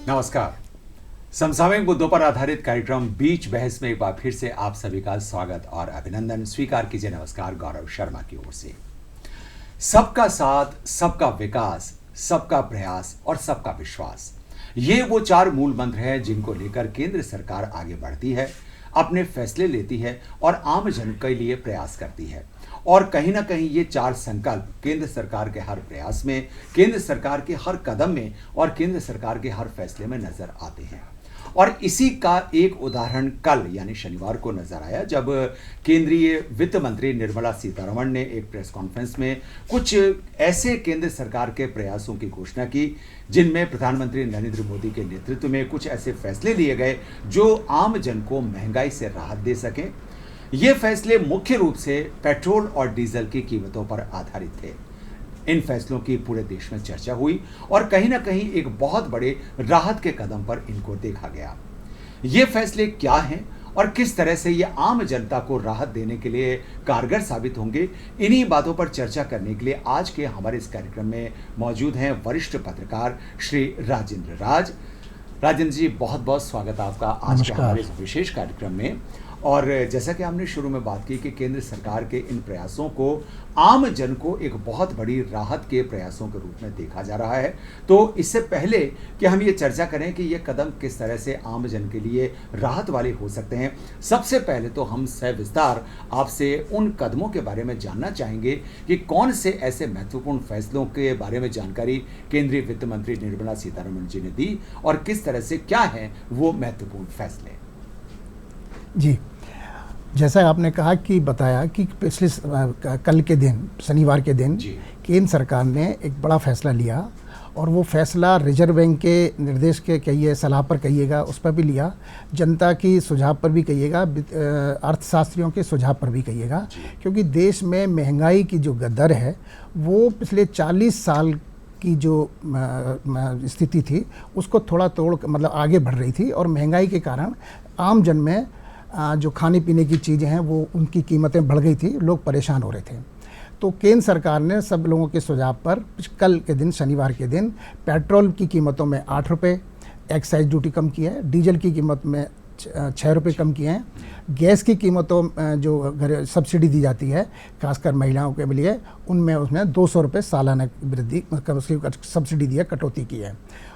नमस्कार। समसामयिक मुद्दों पर आधारित कार्यक्रम बीच बहस में एक बार फिर से आप सभी का स्वागत और अभिनंदन। स्वीकार कीजिए नमस्कार गौरव शर्मा की ओर से। सबका साथ, सबका विकास, सबका प्रयास और सबका विश्वास, ये वो चार मूल मंत्र हैं जिनको लेकर केंद्र सरकार आगे बढ़ती है, अपने फैसले लेती है और आम जन के लिए प्रयास करती है। और कहीं ना कहीं ये चार संकल्प केंद्र सरकार के हर प्रयास में, केंद्र सरकार के हर कदम में और केंद्र सरकार के हर फैसले में नजर आते हैं। और इसी का एक उदाहरण कल यानी शनिवार को नजर आया, जब केंद्रीय वित्त मंत्री निर्मला सीतारमण ने एक प्रेस कॉन्फ्रेंस में कुछ ऐसे केंद्र सरकार के प्रयासों की घोषणा की जिनमें प्रधानमंत्री नरेंद्र मोदी के नेतृत्व में कुछ ऐसे फैसले लिए गए जो आम जन को महंगाई से राहत दे सकें। ये फैसले मुख्य रूप से पेट्रोल और डीजल की कीमतों पर आधारित थे। इन फैसलों की पूरे देश में चर्चा हुई और कहीं ना कहीं एक बहुत बड़े राहत के कदम पर इनको देखा गया। ये फैसले क्या हैं और किस तरह से ये आम जनता को राहत देने के लिए कारगर साबित होंगे, इन्हीं बातों पर चर्चा करने के लिए आज के हमारे इस कार्यक्रम में मौजूद हैं वरिष्ठ पत्रकार श्री राजेंद्र राज। राजेंद्र जी, बहुत बहुत स्वागत आपका आज के हमारे इस विशेष कार्यक्रम में। और जैसा कि हमने शुरू में बात की कि केंद्र सरकार के इन प्रयासों को आम जन को एक बहुत बड़ी राहत के प्रयासों के रूप में देखा जा रहा है, तो इससे पहले कि हम ये चर्चा करें कि ये कदम किस तरह से आम जन के लिए राहत वाले हो सकते हैं, सबसे पहले तो हम सविस्तार आपसे उन कदमों के बारे में जानना चाहेंगे कि कौन से ऐसे महत्वपूर्ण फैसलों के बारे में जानकारी केंद्रीय वित्त मंत्री निर्मला सीतारमण जी ने दी और किस तरह से क्या है वो महत्वपूर्ण फैसले। जी, जैसा आपने कहा कि बताया कि पिछले कल के दिन, शनिवार के दिन केंद्र सरकार ने एक बड़ा फैसला लिया और वो फैसला रिजर्व बैंक के निर्देश के कहिए, सलाह पर कहिएगा, उस पर भी लिया, जनता की सुझाव पर भी कहिएगा, अर्थशास्त्रियों के सुझाव पर भी कहिएगा, क्योंकि देश में महंगाई की जो दर है वो पिछले 40 साल की जो स्थिति थी उसको थोड़ा मतलब आगे बढ़ रही थी और महंगाई के कारण आम जन में जो खाने पीने की चीज़ें हैं वो उनकी कीमतें बढ़ गई थी, लोग परेशान हो रहे थे। तो केंद्र सरकार ने सब लोगों के सुझाव पर कल के दिन, शनिवार के दिन, पेट्रोल की कीमतों में 8 रुपये एक्साइज ड्यूटी कम की है, डीजल की कीमत में 6 रुपये कम किए हैं, गैस की कीमतों जो घर सब्सिडी दी जाती है खासकर महिलाओं के लिए, उसमें 200 रुपये सालाना वृद्धि, उसकी सब्सिडी दी है, कटौती की है।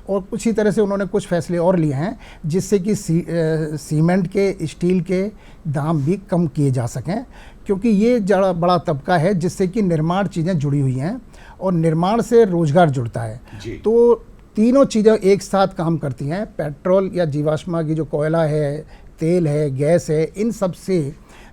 और कुछ ही तरह से उन्होंने कुछ फैसले और लिए हैं जिससे कि सीमेंट के, स्टील के दाम भी कम किए जा सकें, क्योंकि ये बड़ा तबका है जिससे कि निर्माण चीज़ें जुड़ी हुई हैं और निर्माण से रोजगार जुड़ता है। तो तीनों चीज़ें एक साथ काम करती हैं। पेट्रोल या जीवाश्म की जो कोयला है, तेल है, गैस है, इन सब से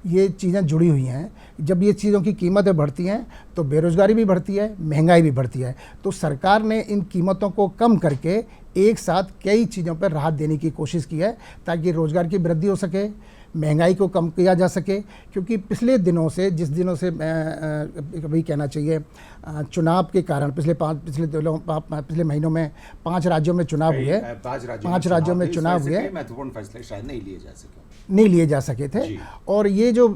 ये चीज़ें जुड़ी हुई हैं। जब ये चीज़ों की कीमतें बढ़ती हैं तो बेरोज़गारी भी बढ़ती है, महंगाई भी बढ़ती है। तो सरकार ने इन कीमतों को कम करके एक साथ कई चीज़ों पर राहत देने की कोशिश की है ताकि रोज़गार की वृद्धि हो सके, महंगाई को कम किया जा सके। क्योंकि पिछले दिनों से, जिस दिनों से कभी कहना चाहिए, चुनाव के कारण पिछले महीनों में 5 राज्यों में चुनाव हुए, 5 राज्यों में चुनाव हुए, महत्वपूर्ण फैसले शायद नहीं लिए जा सके थे। और ये जो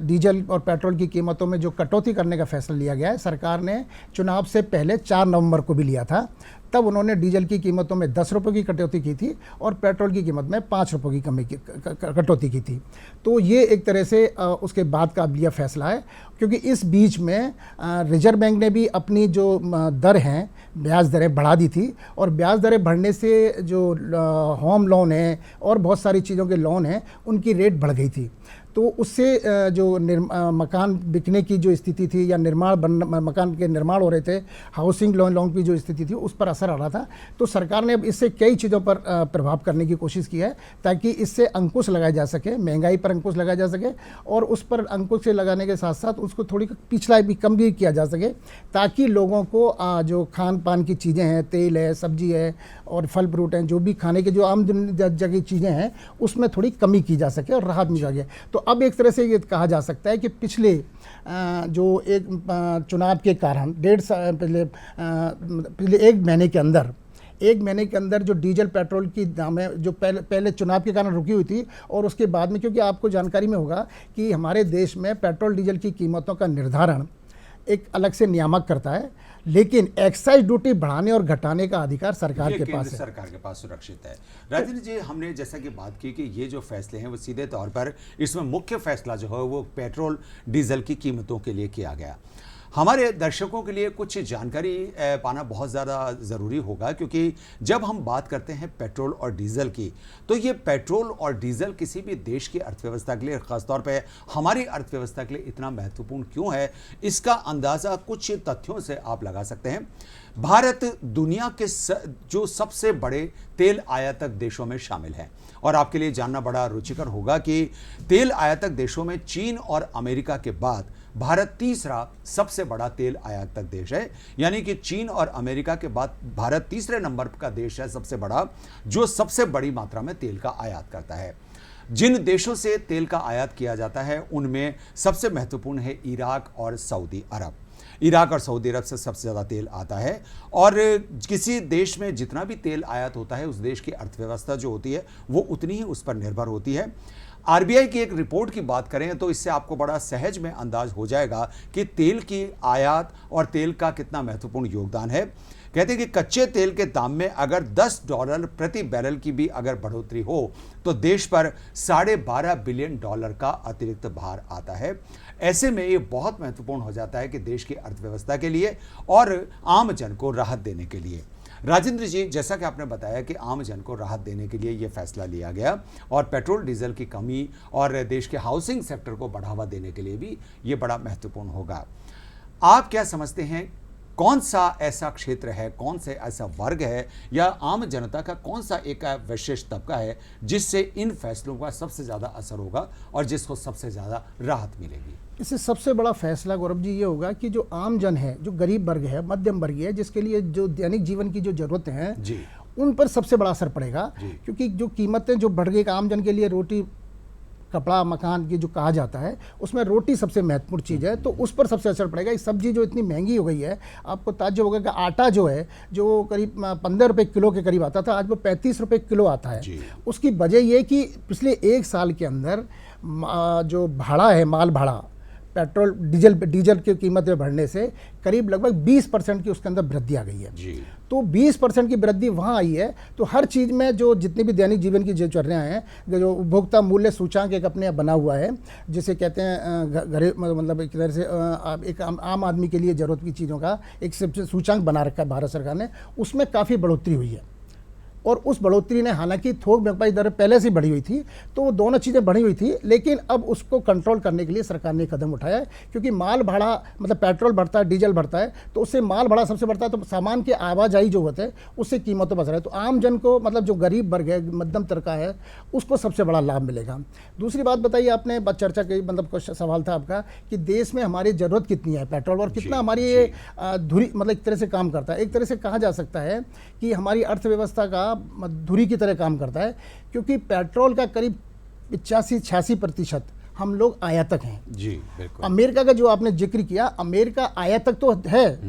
डीजल और पेट्रोल की कीमतों में जो कटौती करने का फैसला लिया गया है, सरकार ने चुनाव से पहले 4 नवंबर को भी लिया था। तब उन्होंने डीजल की कीमतों में 10 रुपये की कटौती की थी और पेट्रोल की कीमत में 5 रुपये की कटौती की थी। तो ये एक तरह से उसके बाद का लिया फैसला है, क्योंकि इस बीच में रिजर्व बैंक ने भी अपनी जो दर हैं, ब्याज दरें बढ़ा दी थी और ब्याज दरें बढ़ने से जो होम लोन है और बहुत सारी चीज़ों के लोन हैं उनकी रेट बढ़ गई थी। तो उससे जो मकान बिकने की जो स्थिति थी या मकान के निर्माण हो रहे थे, हाउसिंग लोन की जो स्थिति थी, उस पर असर आ रहा था। तो सरकार ने अब इससे कई चीज़ों पर प्रभाव करने की कोशिश की है ताकि इससे अंकुश लगाया जा सके, महंगाई पर अंकुश लगाया जा सके और उस पर अंकुश से लगाने के साथ साथ उसको थोड़ी पिछला भी कम भी किया जा सके, ताकि लोगों को जो खान पान की चीज़ें हैं, तेल है, सब्जी है और फल फ्रूट हैं, जो भी खाने के जो आम जगह चीज़ें हैं, उसमें थोड़ी कमी की जा सके और राहत मिल सके। तो अब एक तरह से ये कहा जा सकता है कि पिछले जो एक चुनाव के कारण पिछले एक महीने के अंदर जो डीजल पेट्रोल की दामें जो पहले चुनाव के कारण रुकी हुई थी और उसके बाद में, क्योंकि आपको जानकारी में होगा कि हमारे देश में पेट्रोल डीजल की कीमतों का निर्धारण एक अलग से नियामक करता है, लेकिन एक्साइज ड्यूटी बढ़ाने और घटाने का अधिकार सरकार ये के केंद्र पास है। सरकार के पास सुरक्षित है। राजेंद्र जी, हमने जैसा कि बात की कि ये जो फैसले हैं वो सीधे तौर पर इसमें मुख्य फैसला जो है वो पेट्रोल डीजल की कीमतों के लिए किया गया। हमारे दर्शकों के लिए कुछ जानकारी पाना बहुत ज़्यादा ज़रूरी होगा, क्योंकि जब हम बात करते हैं पेट्रोल और डीजल की, तो ये पेट्रोल और डीजल किसी भी देश की अर्थव्यवस्था के लिए, खासतौर पे हमारी अर्थव्यवस्था के लिए इतना महत्वपूर्ण क्यों है, इसका अंदाज़ा कुछ तथ्यों से आप लगा सकते हैं। भारत दुनिया के जो सबसे बड़े तेल आयातक देशों में शामिल है, और आपके लिए जानना बड़ा रुचिकर होगा कि तेल आयातक देशों में चीन और अमेरिका के बाद भारत तीसरा सबसे बड़ा तेल आयातक देश है। यानी कि चीन और अमेरिका के बाद भारत तीसरे नंबर का देश है सबसे बड़ा, जो सबसे बड़ी मात्रा में तेल का आयात करता है। जिन देशों से तेल का आयात किया जाता है उनमें सबसे महत्वपूर्ण है इराक और सऊदी अरब। इराक और सऊदी अरब से सबसे ज़्यादा तेल आता है, और किसी देश में जितना भी तेल आयात होता है उस देश की अर्थव्यवस्था जो होती है वो उतनी ही उस पर निर्भर होती है। आरबीआई की एक रिपोर्ट की बात करें तो इससे आपको बड़ा सहज में अंदाज हो जाएगा कि तेल की आयात और तेल का कितना महत्वपूर्ण योगदान है। कहते हैं कि कच्चे तेल के दाम में अगर $10 प्रति बैरल की भी अगर बढ़ोतरी हो तो देश पर $12.5 बिलियन का अतिरिक्त भार आता है। ऐसे में ये बहुत महत्वपूर्ण हो जाता है कि देश की अर्थव्यवस्था के लिए और आम जन को राहत देने के लिए। राजेंद्र जी, जैसा कि आपने बताया कि आम जन को राहत देने के लिए ये फैसला लिया गया, और पेट्रोल डीजल की कमी और देश के हाउसिंग सेक्टर को बढ़ावा देने के लिए भी ये बड़ा महत्वपूर्ण होगा। आप क्या समझते हैं, कौन सा ऐसा क्षेत्र है, कौन से ऐसा वर्ग है, या आम जनता का कौन सा एक विशेष तबका है जिससे इन फैसलों का सबसे ज़्यादा असर होगा और जिसको सबसे ज़्यादा राहत मिलेगी? इससे सबसे बड़ा फैसला गौरव जी ये होगा कि जो आम जन है, जो गरीब वर्ग है, मध्यम वर्ग है, जिसके लिए जो दैनिक जीवन की जो जरूरतें हैं जी, उन पर सबसे बड़ा असर पड़ेगा। क्योंकि जो कीमतें जो बढ़ गई, आम जन के लिए रोटी कपड़ा मकान की जो कहा जाता है उसमें रोटी सबसे महत्वपूर्ण चीज़ है, तो उस पर सबसे असर पड़ेगा। इस सब्जी जो इतनी महंगी हो गई है, आपको ताज्जुब होगा कि आटा जो है जो करीब 15 रुपये किलो के करीब आता था, आज वो 35 रुपये किलो आता है। उसकी वजह ये कि पिछले 1 साल के अंदर जो भाड़ा है, माल भाड़ा, पेट्रोल डीजल की कीमत में बढ़ने से करीब लगभग 20% की उसके अंदर वृद्धि आ गई है जी। तो 20% की वृद्धि वहाँ आई है। तो हर चीज़ में जो जितनी भी दैनिक जीवन की जो चर्चाएँ हैं, जो उपभोक्ता मूल्य सूचांक एक अपने बना हुआ है, जिसे कहते हैं घरे मतलब एक तरह से एक आम आदमी के लिए ज़रूरत की चीज़ों का एक सूचांक बना रखा है भारत सरकार ने, उसमें काफ़ी बढ़ोतरी हुई है। और उस बढ़ोतरी ने, हालांकि थोक व्यापारी दर पहले से बढ़ी हुई थी, तो वो दोनों चीज़ें बढ़ी हुई थी, लेकिन अब उसको कंट्रोल करने के लिए सरकार ने कदम उठाया है। क्योंकि माल भाड़ा मतलब पेट्रोल बढ़ता है, डीजल बढ़ता है, तो उससे माल भाड़ा सबसे बढ़ता है, तो सामान के आवाजाही जो होते हैं उससे कीमतों बढ़ रहा है। तो आम जन को, मतलब जो गरीब वर्ग है, मध्यम तबका है, उसको सबसे बड़ा लाभ मिलेगा। दूसरी बात बताइए, आपने चर्चा की, मतलब सवाल था आपका कि देश में हमारी ज़रूरत कितनी है पेट्रोल, और कितना हमारी ये धुरी मतलब एक तरह से काम करता है। एक तरह से कहा जा सकता है कि हमारी अर्थव्यवस्था का धुरी की तरह काम करता है, क्योंकि पेट्रोल का करीब 85-86% हम लोग आयातक हैं। जी बिल्कुल। अमेरिका का जो आपने जिक्र किया, अमेरिका आयातक तो है,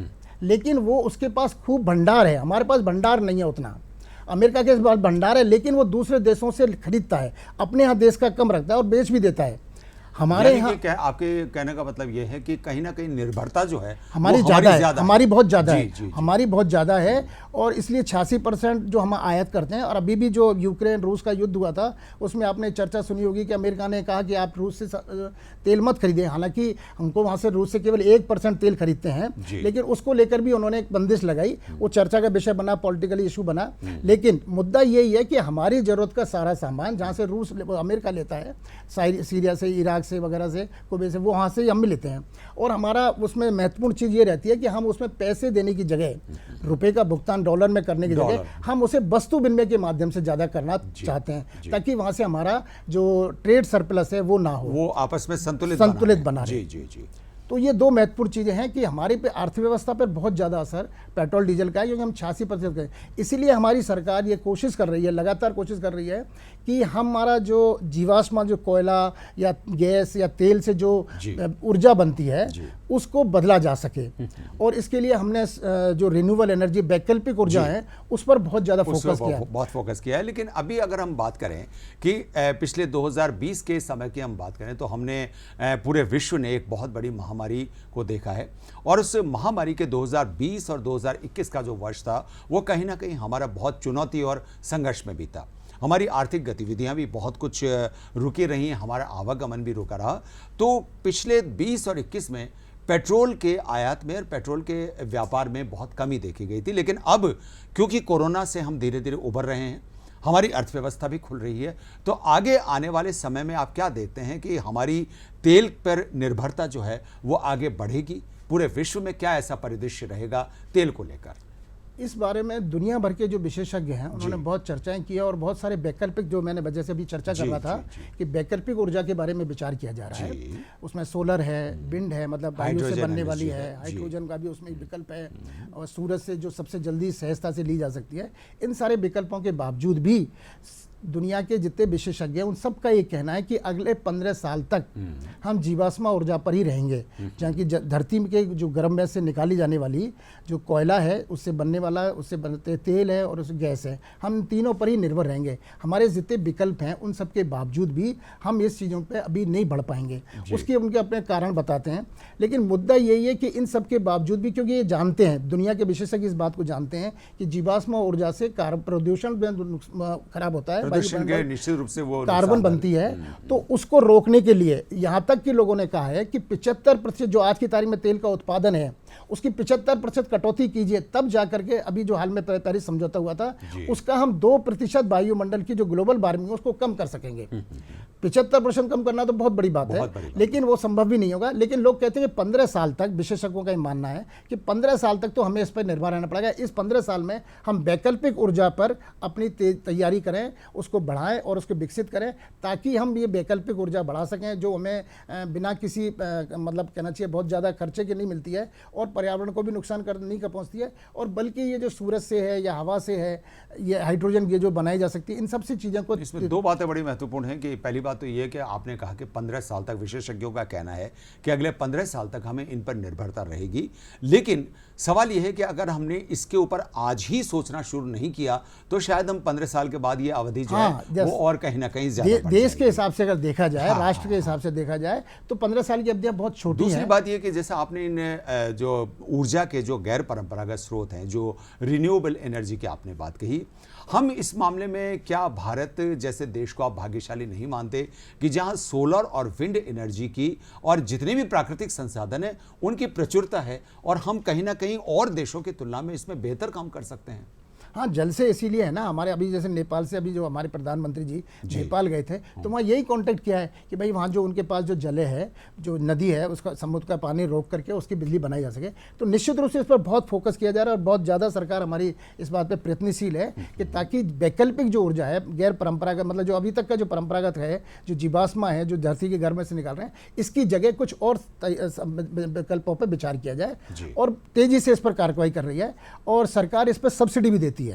लेकिन वो उसके पास खूब भंडार है, हमारे पास भंडार नहीं है उतना। अमेरिका के पास भंडार है, लेकिन वो दूसरे देशों से खरीदता है, अपने यहाँ देश का कम रखता है और बेच भी देता है। हमारे यहाँ आपके कहने का मतलब ये है कि कहीं ना कहीं निर्भरता जो है हमारी ज़्यादा है, हमारी बहुत ज़्यादा है, हमारी बहुत ज़्यादा है, और इसलिए 86% जो हम आयात करते हैं। और अभी भी जो यूक्रेन रूस का युद्ध हुआ था, उसमें आपने चर्चा सुनी होगी कि अमेरिका ने कहा कि आप रूस से तेल मत खरीदें। हालांकि हमको वहाँ से रूस से केवल 1% तेल खरीदते हैं, लेकिन उसको लेकर भी उन्होंने एक बंदिश लगाई। वो चर्चा का विषय बना, पॉलिटिकली इशू बना। लेकिन मुद्दा यही है कि हमारी ज़रूरत का सारा सामान जहाँ से रूस अमेरिका लेता है, सीरिया से, इराक से वगैरह से, कुवैत से, वो वहाँ से हम भी लेते हैं। और हमारा उसमें महत्वपूर्ण चीज़ ये रहती है कि हम उसमें पैसे देने की जगह, रुपए का भुगतान डॉलर में करने की जगह, हम उसे वस्तु विनिमय के माध्यम से ज़्यादा करना चाहते हैं, ताकि वहाँ से हमारा जो ट्रेड सरप्लस है वो ना हो, वो आपस में संतुलित बना रहे। जी जी जी। तो ये दो महत्वपूर्ण चीज़ें हैं कि हमारे पे अर्थव्यवस्था पर बहुत ज़्यादा असर पेट्रोल डीजल का है, क्योंकि हम 86% का है। इसीलिए हमारी सरकार ये कोशिश कर रही है, लगातार कोशिश कर रही है कि हमारा जो जीवाश्म, जो कोयला या गैस या तेल से जो ऊर्जा बनती है, उसको बदला जा सके। और इसके लिए हमने जो रिन्यूएबल एनर्जी, वैकल्पिक ऊर्जा है, उस पर बहुत ज़्यादा फोकस किया है। लेकिन अभी अगर हम बात करें कि पिछले 2020 के समय की हम बात करें, तो हमने पूरे विश्व ने एक बहुत बड़ी महामारी महामारी को देखा है, और उस महामारी के 2020 और 2021 का जो वर्ष था वो कहीं ना कहीं हमारा बहुत चुनौती और संघर्ष में बीता। हमारी आर्थिक गतिविधियां भी बहुत कुछ रुकी रही, हमारा आवागमन भी रुका रहा। तो पिछले 20 और 21 में पेट्रोल के आयात में और पेट्रोल के व्यापार में बहुत कमी देखी गई थी, लेकिन अब क्योंकि कोरोना से हम धीरे धीरे उभर रहे हैं, हमारी अर्थव्यवस्था भी खुल रही है, तो आगे आने वाले समय में आप क्या देखते हैं कि हमारी तेल पर निर्भरता जो है वो आगे बढ़ेगी? पूरे विश्व में क्या ऐसा परिदृश्य रहेगा तेल को लेकर? इस बारे में दुनिया भर के जो विशेषज्ञ हैं उन्होंने बहुत चर्चाएं की है, और बहुत सारे वैकल्पिक, जो मैंने वजह से अभी चर्चा कर रहा था कि वैकल्पिक ऊर्जा के बारे में विचार किया जा रहा है। उसमें सोलर है, विंड है, मतलब वायु से बनने वाली है, हाइड्रोजन का भी उसमें विकल्प है, और सूरज से जो सबसे जल्दी सहजता से ली जा सकती है। इन सारे विकल्पों के बावजूद भी दुनिया के जितने विशेषज्ञ हैं उन सब का ये कहना है कि अगले 15 साल तक हम जीवाश्म ऊर्जा पर ही रहेंगे, जहाँ की धरती के जो गर्म गैस से निकाली जाने वाली जो कोयला है, उससे बनने वाला, उससे बनते तेल है और उस गैस है, हम इन तीनों पर ही निर्भर रहेंगे। हमारे जितने विकल्प हैं उन सब के बावजूद भी हम इस चीज़ों पर अभी नहीं बढ़ पाएंगे। उसके उनके अपने कारण बताते हैं, लेकिन मुद्दा यही है कि इन सब के बावजूद भी, क्योंकि ये जानते हैं, दुनिया के विशेषज्ञ इस बात को जानते हैं कि जीवाश्म ऊर्जा से प्रदूषण खराब होता है, निश्चित रूप से वो कार्बन बनती है। तो उसको रोकने के लिए यहाँ तक कि लोगों ने कहा है कि 75% जो आज की तारीख में तेल का उत्पादन है उसकी 75% कटौती कीजिए, तब जाकर के अभी जो हाल में पेरिस समझौता हुआ था उसका हम 2% वायुमंडल की जो ग्लोबल वार्मिंग है उसको कम कर सकेंगे। 75% कम करना तो बहुत बड़ी बात है, लेकिन वो संभव भी नहीं होगा। लेकिन लोग कहते हैं कि 15 साल तक, विशेषज्ञों का ये मानना है कि 15 साल तक तो हमें इस पर निर्भर रहना पड़ेगा। इस 15 साल में हम वैकल्पिक ऊर्जा पर अपनी तैयारी करें, उसको बढ़ाएं और उसको विकसित करें, ताकि हम ये वैकल्पिक ऊर्जा बढ़ा सकें जो हमें बिना किसी मतलब कहना चाहिए बहुत ज़्यादा खर्चे की नहीं मिलती है और पर्यावरण को भी नुकसान नहीं कर पहुँचती है, और बल्कि ये जो सूरज से है या हवा से है, ये हाइड्रोजन ये जो बनाई जा सकती है, इन सब से चीज़ों को। इसमें दो बातें बड़ी महत्वपूर्ण हैं कि पहली बात तो ये कि आपने कहा कि 15 साल तक, विशेषज्ञों का कहना है कि अगले 15 साल तक हमें इन पर निर्भरता रहेगी। लेकिन सवाल यह है कि अगर हमने इसके ऊपर आज ही सोचना शुरू नहीं किया तो शायद हम 15 साल के बाद ये अवधि जो है वो और कहीं ना कहीं ज्यादा देश के हिसाब से अगर देखा जाए, राष्ट्र के हिसाब से देखा जाए तो 15 साल की अवधि बहुत छोटी है। दूसरी बात यह कि जैसे आपने इन जो ऊर्जा के जो गैर परंपरागत स्रोत हैं, जो रिन्यूएबल एनर्जी की आपने बात कही, हम इस मामले में क्या भारत जैसे देश को आप भाग्यशाली नहीं मानते कि जहां सोलर और विंड एनर्जी की और जितने भी प्राकृतिक संसाधन हैं उनकी प्रचुरता है और हम कहीं ना कहीं और देशों की तुलना में इसमें बेहतर काम कर सकते हैं? हाँ, जल से इसीलिए है ना, हमारे अभी जैसे नेपाल से अभी जो हमारे प्रधानमंत्री जी नेपाल गए थे तो वहाँ यही कांटेक्ट किया है कि भाई वहाँ जो उनके पास जो जले है, जो नदी है, उसका समुद्र का पानी रोक करके उसकी बिजली बनाई जा सके। तो निश्चित रूप से इस पर बहुत फोकस किया जा रहा है और बहुत ज़्यादा सरकार हमारी इस बात पर प्रयत्नशील है कि ताकि वैकल्पिक जो ऊर्जा है, गैर परंपरागत, मतलब जो अभी तक का जो परंपरागत है, जो जीवाश्मा है, जो धरती के गर्भ में से निकाल रहे हैं, इसकी जगह कुछ और विकल्पों पर विचार किया जाए। और तेज़ी से इस पर कार्रवाई कर रही है और सरकार इस पर सब्सिडी भी देती है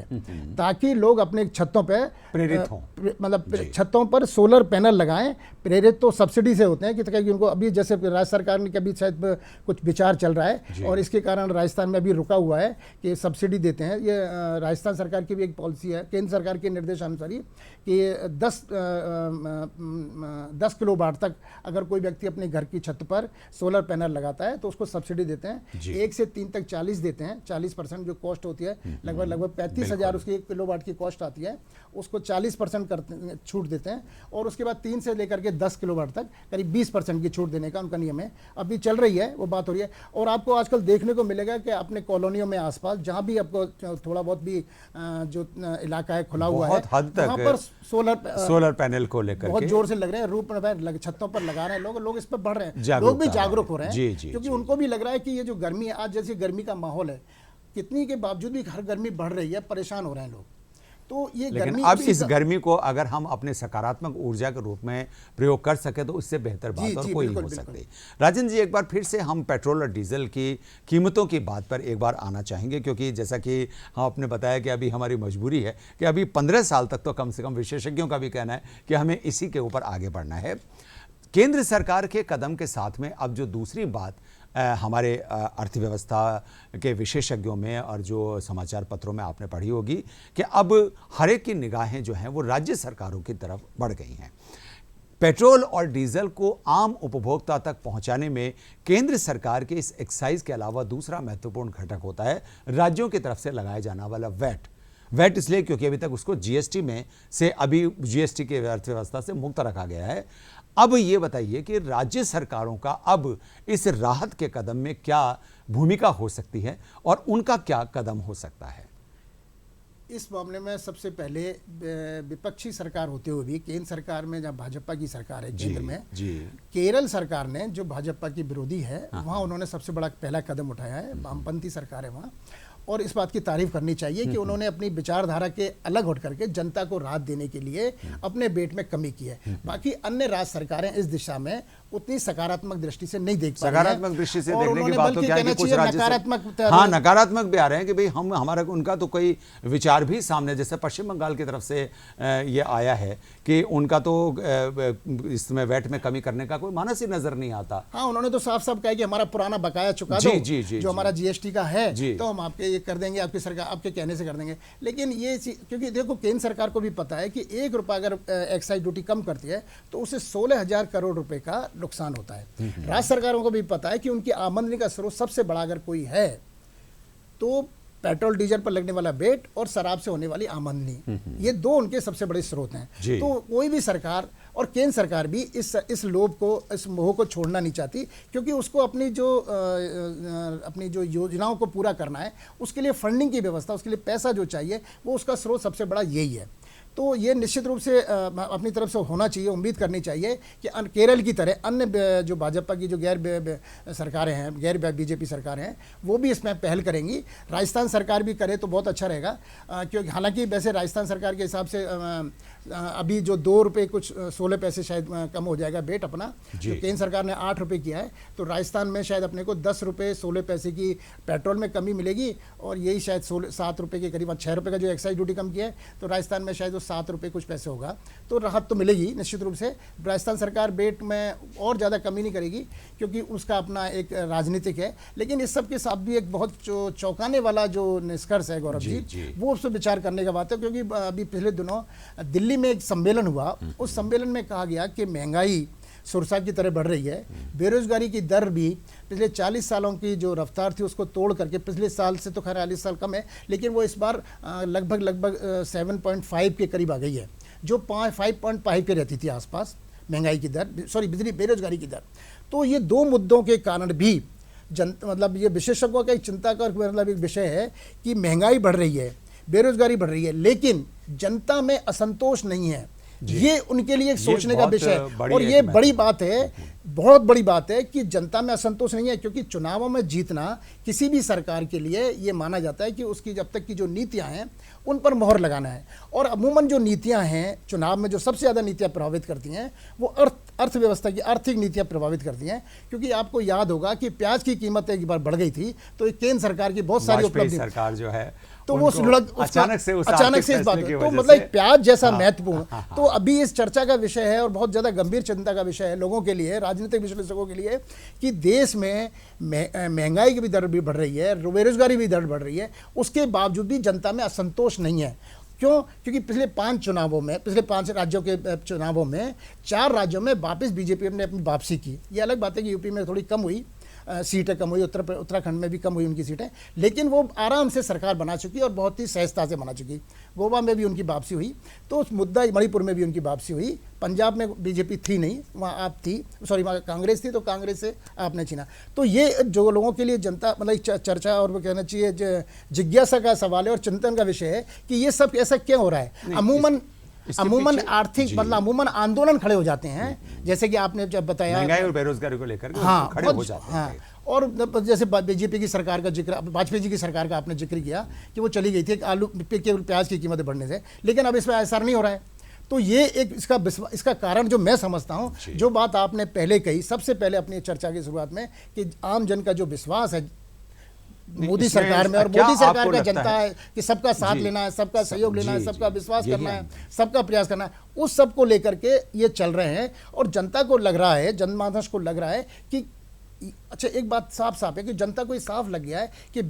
ताकि लोग अपने छतों पे प्रेरित हों, मतलब छतों पर सोलर पैनल लगाएं। प्रेरित तो सब्सिडी से होते हैं कि उनको अभी जैसे राज्य सरकार ने कभी शायद कुछ विचार चल रहा है और इसके कारण राजस्थान में अभी रुका हुआ है कि सब्सिडी देते हैं। ये राजस्थान सरकार की भी एक पॉलिसी है, केंद्र सरकार के निर्देशानुसार ही, कि 10 किलोवाट तक अगर कोई व्यक्ति अपने घर की छत पर सोलर पैनल लगाता है तो उसको सब्सिडी देते हैं। 1 से 3 तक 40 देते हैं, 40% जो कॉस्ट होती है, लगभग 35,000 उसकी 1 किलोवाट की कॉस्ट आती है, उसको 40% छूट देते हैं। और उसके बाद 3 से लेकर के 10 किलोवाट तक करीब 20% की छूट देने का उनका नियम है। अभी चल रही है, वो बात हो रही है। और आपको आजकल देखने को मिलेगा कि अपने कॉलोनियों में आसपास जहाँ भी आपको थोड़ा बहुत भी जो इलाका है खुला हुआ है, वहाँ पर सोलर पैनल को लेकर बहुत जोर से लग रहे हैं, रूप में छतों पर लगा रहे हैं लोग इस पर बढ़ रहे हैं, लोग भी जागरूक हो रहे हैं क्योंकि उनको भी लग रहा है कि ये जो गर्मी है, आज जैसे गर्मी का माहौल है, कितनी के बावजूद भी हर गर्मी बढ़ रही है, परेशान हो रहे हैं लोग। तो ये गर्मी, अब इस गर्मी को अगर हम अपने सकारात्मक ऊर्जा के रूप में प्रयोग कर सके तो उससे बेहतर बात और कोई नहीं हो सकती। राजन जी, एक बार फिर से हम पेट्रोल और डीजल की कीमतों की बात पर एक बार आना चाहेंगे, क्योंकि जैसा कि आपने बताया कि अभी हमारी मजबूरी है कि अभी 15 साल तक तो कम से कम विशेषज्ञों का भी कहना है कि हमें इसी के ऊपर आगे बढ़ना है। केंद्र सरकार के कदम के साथ में अब जो दूसरी बात हमारे अर्थव्यवस्था के विशेषज्ञों में और जो समाचार पत्रों में आपने पढ़ी होगी कि अब हर एक की निगाहें जो हैं वो राज्य सरकारों की तरफ बढ़ गई हैं। पेट्रोल और डीजल को आम उपभोक्ता तक पहुंचाने में केंद्र सरकार के इस एक्साइज के अलावा दूसरा महत्वपूर्ण घटक होता है राज्यों की तरफ से लगाया जाने वाला वैट। वैट इसलिए क्योंकि अभी तक उसको जीएसटी में से अभी जीएसटी की अर्थव्यवस्था से मुक्त रखा गया है। अब ये बताइए कि राज्य सरकारों का अब इस राहत के कदम में क्या भूमिका हो सकती है और उनका क्या कदम हो सकता है? इस मामले में सबसे पहले विपक्षी सरकार होते हुए भी केंद्र सरकार में जब भाजपा की सरकार है केंद्र में, केरल सरकार ने जो भाजपा की विरोधी है वहाँ उन्होंने सबसे बड़ा पहला कदम उठाया है। वामपंथी सरकार है वहाँ, और इस बात की तारीफ करनी चाहिए कि उन्होंने अपनी विचारधारा के अलग हट करके जनता को राहत देने के लिए अपने वेट में कमी की है। बाकी अन्य राज्य सरकारें इस दिशा में उतनी सकारात्मक दृष्टि से नहीं देख पा रही हैं। सकारात्मक दृष्टि से देखने की बात तो क्या है कि कुछ राज्य नकारात्मक भी आ रहे हैं कि भाई हम हमारा उनका तो कोई विचार भी सामने, जैसे पश्चिम बंगाल की तरफ से ये आया है कि उनका तो इसमें वैट में कमी करने का कोई मानस ही नजर नहीं आता। हाँ, उन्होंने तो साफ साफ कहा कि हमारा पुराना बकाया चुका दो, जो हमारा जीएसटी का है, तो हम आपके ये कर देंगे, आपकी सरकार आपके कहने से कर देंगे। लेकिन ये क्योंकि देखो केंद्र सरकार को भी पता है कि 1 रुपया अगर एक्साइज ड्यूटी कम करती है तो उसे 16,000 करोड़ रुपए का नुकसान होता है। राज्य सरकारों को भी पता है कि उनकी आमदनी का स्रोत सबसे बड़ा अगर कोई है तो पेट्रोल डीजल पर लगने वाला वेट और शराब से होने वाली आमदनी, ये दो उनके सबसे बड़े स्रोत हैं। तो कोई भी सरकार और केंद्र सरकार भी इस लोभ को, इस मोह को छोड़ना नहीं चाहती, क्योंकि उसको अपनी जो योजनाओं को पूरा करना है उसके लिए फंडिंग की व्यवस्था, उसके लिए पैसा जो चाहिए वो उसका स्रोत सबसे बड़ा यही है। तो ये निश्चित रूप से अपनी तरफ से होना चाहिए, उम्मीद करनी चाहिए कि केरल की तरह अन्य जो भाजपा की जो गैर सरकारें हैं, गैर बीजेपी सरकारें हैं, वो भी इसमें पहल करेंगी। राजस्थान सरकार भी करे तो बहुत अच्छा रहेगा, क्योंकि हालांकि वैसे राजस्थान सरकार के हिसाब से अभी जो 2 रुपये कुछ 16 पैसे शायद कम हो जाएगा वेट अपना, जो केंद्र सरकार ने 8 रुपये किया है, तो राजस्थान में शायद अपने को 10 रुपये 16 पैसे की पेट्रोल में कमी मिलेगी, और यही शायद 7 रुपये के करीब 6 रुपये का जो एक्साइज ड्यूटी कम किया है, तो राजस्थान में शायद 7 रुपये कुछ पैसे होगा, तो राहत तो मिलेगी निश्चित रूप से। राजस्थान सरकार वेट में और ज़्यादा कमी नहीं करेगी क्योंकि उसका अपना एक राजनीतिक है। लेकिन इस सब के साथ भी एक बहुत चौंकाने वाला जो निष्कर्ष है गौरव जी, वो उस पर विचार करने का बात है, क्योंकि अभी पिछले दिनों दिल्ली में एक सम्मेलन हुआ, उस सम्मेलन में कहा गया कि महंगाई सुरसा की तरह बढ़ रही है, बेरोजगारी की दर भी पिछले 40 सालों की जो रफ्तार थी उसको तोड़ करके, पिछले साल से तो खैर 40 साल कम है, लेकिन वो इस बार लगभग 7.5 के करीब आ गई है, जो 5.5 के रहती थी आसपास महंगाई की दर, बेरोजगारी की दर। तो ये दो मुद्दों के कारण भी मतलब ये विशेषज्ञों का एक चिंता का मतलब एक विषय है कि महंगाई बढ़ रही है, बेरोजगारी बढ़ रही है, लेकिन जनता में असंतोष नहीं है। ये उनके लिए सोचने का विषय है, और ये बड़ी बात है, बहुत बड़ी बात है कि जनता में असंतोष नहीं है, क्योंकि चुनावों में जीतना किसी भी सरकार के लिए ये माना जाता है कि उसकी जब तक की जो नीतियां हैं उन पर मोहर लगाना है। और अमूमन जो नीतियां हैं चुनाव में, जो सबसे ज़्यादा नीतियां प्रभावित करती हैं वो अर्थव्यवस्था की आर्थिक नीतियां प्रभावित करती हैं। क्योंकि आपको याद होगा कि प्याज की कीमत एक बार बढ़ गई थी, तो केंद्र सरकार की बहुत सारी उपलब्धि, सरकार जो है तो वो अचानक से इस बात, तो मतलब प्याज जैसा महत्वपूर्ण, तो अभी इस चर्चा का विषय है और बहुत ज़्यादा गंभीर चिंता का विषय है लोगों के लिए, राजनीतिक विश्लेषकों के लिए, कि देश में महंगाई की भी दर भी बढ़ रही है, बेरोजगारी भी दर बढ़ रही है, उसके बावजूद भी जनता में असंतोष नहीं है। क्यों? क्योंकि पिछले 5 राज्यों के चुनावों में 4 राज्यों में वापस बीजेपी ने अपनी वापसी की। ये अलग बात है कि यूपी में थोड़ी कम हुई, सीटें कम हुई, उत्तराखंड में भी कम हुई उनकी सीटें, लेकिन वो आराम से सरकार बना चुकी और बहुत ही सहजता से बना चुकी। गोवा में भी उनकी वापसी हुई, तो उस मुद्दा मणिपुर में भी उनकी वापसी हुई। पंजाब में बीजेपी थी नहीं, वहाँ आप थी, वहाँ कांग्रेस थी, तो कांग्रेस से आपने छीना। तो ये जो लोगों के लिए जनता मतलब चर्चा और वो कहना चाहिए जिज्ञासा का सवाल है और चिंतन का विषय है कि ये सब ऐसा क्यों हो रहा है। अमूमन आर्थिक मतलब अमूमन आंदोलन खड़े हो जाते हैं, जैसे कि आपने जब बताया महंगाई और बेरोजगारी को लेकर खड़े हो जाते हैं। और जैसे बीजेपी की सरकार का जिक्र, वाजपेयी जी की सरकार का आपने जिक्र किया कि वो चली गई थी आलू केवल प्याज की कीमतें बढ़ने से, लेकिन अब इसमें ऐसा नहीं हो रहा है। तो ये एक इसका कारण जो मैं समझता हूँ, जो बात आपने पहले कही सबसे पहले अपनी चर्चा की शुरुआत में, कि आम जन का जो विश्वास है मोदी सरकार में, और मोदी सरकार का जनता है कि सबका साथ लेना है, सबका सहयोग लेना है, सबका विश्वास करना है, सबका प्रयास करना है, उस सब को लेकर के ये चल रहे हैं। और जनता को लग रहा है, जनमानस को लग रहा है कि अच्छा, एक बात साफ साफ है कि जनता को ये साफ लग गया है कि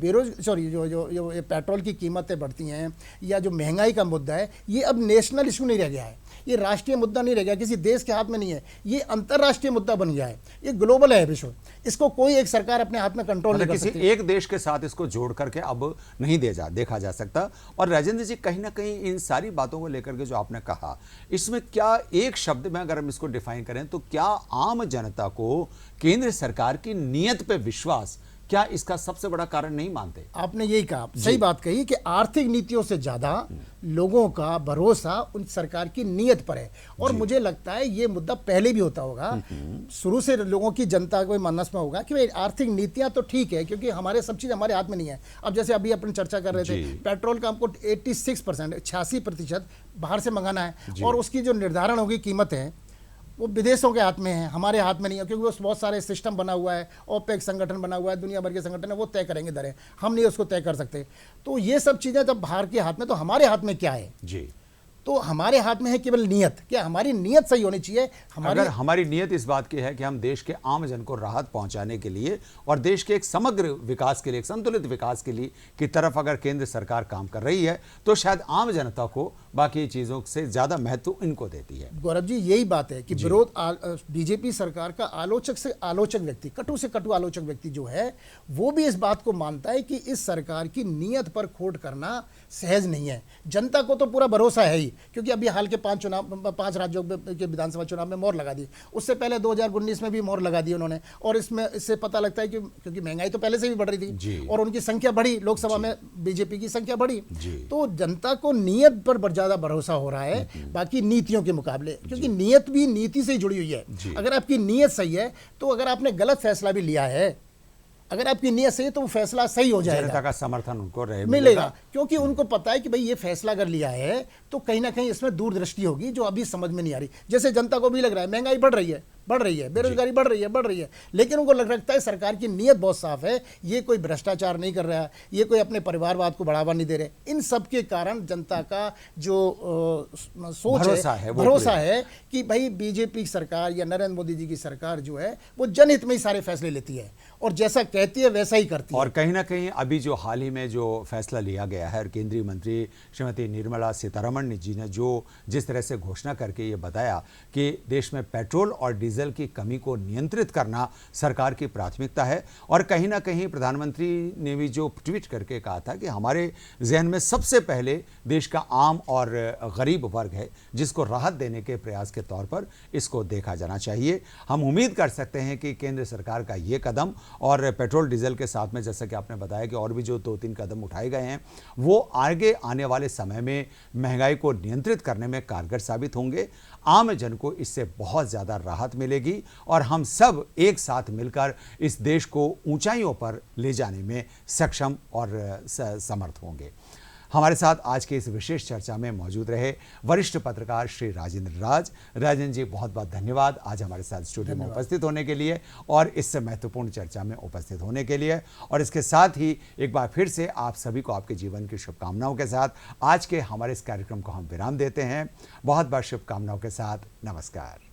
जो ये पेट्रोल की कीमतें बढ़ती हैं या जो महंगाई का मुद्दा है, ये अब नेशनल इशू नहीं रह गया है, ये राष्ट्रीय मुद्दा नहीं रह गया, किसी देश के हाथ में नहीं है, ये अंतर्राष्ट्रीय मुद्दा बन गया है, ये ग्लोबल है विश्व। इसको कोई एक सरकार अपने हाथ में कंट्रोल नहीं कर सकती। किसी एक देश के साथ इसको जोड़ करके अब नहीं देखा जा सकता। और राजेंद्र जी, कहीं ना कहीं इन सारी बातों को लेकर के जो आपने कहा, इसमें क्या एक शब्द में अगर हम इसको डिफाइन करें तो क्या आम जनता को केंद्र सरकार की नीयत पे विश्वास, क्या इसका सबसे बड़ा कारण नहीं मानते? आपने यही कहा, सही बात कही कि आर्थिक नीतियों से ज्यादा लोगों का भरोसा उन सरकार की नीयत पर है। और मुझे लगता है ये मुद्दा पहले भी होता होगा, शुरू से लोगों की, जनता को मनस में होगा कि भाई आर्थिक नीतियां तो ठीक है, क्योंकि हमारे सब चीज हमारे हाथ में नहीं है। अब जैसे अभी अपन चर्चा कर रहे थे, पेट्रोल का हमको 86%, 86% बाहर से मंगाना है, और उसकी जो निर्धारण होगी कीमत है वो विदेशों के हाथ में है, हमारे हाथ में नहीं है, क्योंकि वो बहुत सारे सिस्टम बना हुआ है, ओपेक संगठन बना हुआ है, दुनिया भर के संगठन है, वो तय करेंगे दरें, हम नहीं उसको तय कर सकते। तो ये सब चीज़ें जब बाहर के हाथ में, तो हमारे हाथ में क्या है जी? तो हमारे हाथ में है केवल नीयत। क्या हमारी नीयत सही होनी चाहिए? अगर हमारी नीयत इस बात की है कि हम देश के आम जन को राहत पहुंचाने के लिए और देश के एक समग्र विकास के लिए, एक संतुलित विकास के लिए की तरफ अगर केंद्र सरकार काम कर रही है, तो शायद आम जनता को बाकी चीजों से ज्यादा महत्व इनको देती है। गौरव जी, यही बात है कि विरोध बीजेपी सरकार का आलोचक से आलोचक व्यक्ति, कटु से कटु आलोचक व्यक्ति जो है, वो भी इस बात को मानता है कि इस सरकार की नीयत पर खोट करना सहज नहीं है। जनता को तो पूरा भरोसा है ही, क्योंकि अभी हाल के 5 राज्यों के विधानसभा चुनाव में मोहर लगा दी, उससे पहले 2019 में भी मोहर लगा दी उन्होंने। और इससे पता लगता है कि क्योंकि महंगाई तो पहले से भी बढ़ रही थी और उनकी संख्या बढ़ी, लोकसभा में बीजेपी की संख्या बढ़ी, तो जनता को नीयत पर ज्यादा भरोसा हो रहा है बाकी नीतियों के मुकाबले, क्योंकि नीयत भी नीति से जुड़ी हुई है। अगर आपकी नीयत सही है, तो अगर आपने गलत फैसला भी लिया है, अगर आपकी नीयत सही है, तो वो फैसला सही हो जाएगा, जनता का समर्थन उनको मिलेगा, क्योंकि उनको पता है कि भाई ये फैसला अगर लिया है तो कहीं ना कहीं इसमें दूरदृष्टि होगी जो अभी समझ में नहीं आ रही। जैसे जनता को भी लग रहा है महंगाई बढ़ रही है, बेरोजगारी बढ़ रही है, लेकिन उनको लगता है सरकार की नीयत बहुत साफ है, ये कोई भ्रष्टाचार नहीं कर रहा है, ये कोई अपने परिवारवाद को बढ़ावा नहीं दे रहे। इन सब के कारण जनता का जो सोच है, भरोसा है कि भाई बीजेपी सरकार या नरेंद्र मोदी जी की सरकार जो है वो जनहित में ही सारे फैसले लेती है और जैसा कहती है वैसा ही करती है। और कहीं ना कहीं अभी जो हाल ही में जो फैसला लिया गया है, केंद्रीय मंत्री श्रीमती निर्मला सीतारमण जी ने जिस तरह से घोषणा करके ये बताया कि देश में पेट्रोल और डीजल की कमी को नियंत्रित करना सरकार की प्राथमिकता है। और कहीं ना कहीं प्रधानमंत्री ने भी जो ट्वीट करके कहा था कि हमारे जहन में सबसे पहले देश का आम और गरीब वर्ग है, जिसको राहत देने के प्रयास के तौर पर इसको देखा जाना चाहिए। हम उम्मीद कर सकते हैं कि केंद्र सरकार का ये कदम और पेट्रोल डीजल के साथ में, जैसा कि आपने बताया कि और भी जो 2-3 कदम उठाए गए हैं, वो आगे आने वाले समय में महंगाई को नियंत्रित करने में कारगर साबित होंगे। आम जन को इससे बहुत ज़्यादा राहत मिलेगी और हम सब एक साथ मिलकर इस देश को ऊंचाइयों पर ले जाने में सक्षम और समर्थ होंगे। हमारे साथ आज के इस विशेष चर्चा में मौजूद रहे वरिष्ठ पत्रकार श्री राजेंद्र जी, बहुत बहुत धन्यवाद आज हमारे साथ स्टूडियो में उपस्थित होने के लिए और इस महत्वपूर्ण चर्चा में उपस्थित होने के लिए। और इसके साथ ही एक बार फिर से आप सभी को आपके जीवन की शुभकामनाओं के साथ आज के हमारे इस कार्यक्रम को हम विराम देते हैं। बहुत बहुत शुभकामनाओं के साथ, नमस्कार।